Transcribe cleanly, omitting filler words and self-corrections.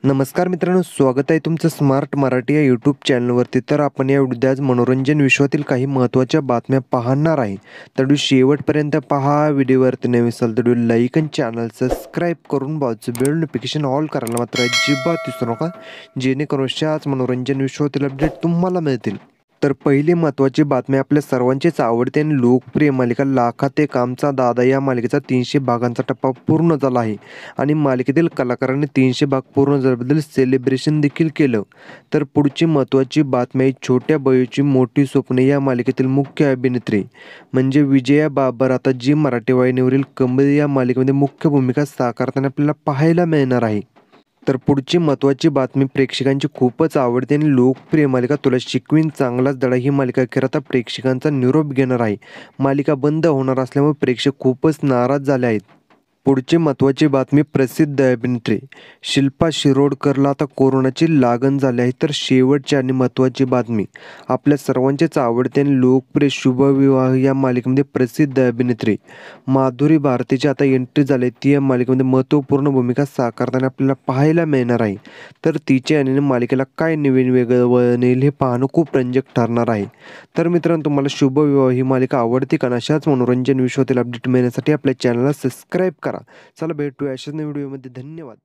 नमस्कार मित्रांनो, स्वागत आहे तुमचं स्मार्ट मराठी या यूट्यूब चॅनलवरती. तर आपण या व्हिडिओत आज मनोरंजन विश्वातील काही महत्त्वाच्या बातम्या पाहणार आहे. तर व्हिडिओ शेवटपर्यंत पहा. व्हिडिओवरती नवीन असाल तर व्हिडिओ लाईक आणि चॅनल सबस्क्राईब करून बाजूचं बेल नोटिफिकेशन ऑल करायला मात्र अजिबात विसरू नका, जेणेकरून अशाच मनोरंजन विश्वातील अपडेट तुम्हाला मिळतील. तर पहिली महत्त्वाची बातमी, आपल्या सर्वांचीच आवडते आणि लोकप्रिय मालिका लाखात एक आमचा दादा या मालिकेचा 300 भागांचा टप्पा पूर्ण झाला आहे आणि मालिकेतील कलाकारांनी 300 भाग पूर्ण झाल्याबद्दल सेलिब्रेशन देखील केलं. तर पुढची महत्त्वाची बातमी आहे, छोट्या बळीची मोठी स्वप्ने या मालिकेतील मुख्य अभिनेत्री म्हणजे विजया बाबर आता जी मराठी वाहिनीवरील कमल या मालिकेमध्ये मुख्य भूमिका साकारताना आपल्याला पाहायला मिळणार आहे. तर पुढची महत्त्वाची बातमी, प्रेक्षकांची खूपच आवडते आणि लोकप्रिय मालिका तुला शिकवीन चांगलाच धडा ही मालिका अखेर आता प्रेक्षकांचा निरोप घेणार आहे. मालिका बंद होणार असल्यामुळे प्रेक्षक खूपच नाराज झाले आहेत. पुढची महत्त्वाची बातमी, प्रसिद्ध अभिनेत्री शिल्पा शिरोडकरला आता कोरोनाची लागण झाली आहे. तर शेवटची आणि महत्त्वाची बातमी, आपल्या सर्वांचेच आवडते आणि लोकप्रिय शुभविवाह या मालिकेमध्ये प्रसिद्ध अभिनेत्री माधुरी भारतीची आता एंट्री झाली. ती या मालिकेमध्ये महत्त्वपूर्ण भूमिका साकारताना आपल्याला पाहायला मिळणार आहे. तर तिचे आणि मालिकेला काय नवीन वेगळं वळण येईल हे पाहणं खूप रंजक ठरणार आहे. तर मित्रांनो, तुम्हाला शुभविवाह ही मालिका आवडते का? अशाच मनोरंजन विश्वातील अपडेट मिळण्यासाठी आपल्या चॅनलला सबस्क्राईब करा. चला भेटूया अशाच नवीन व्हिडिओमध्ये. धन्यवाद.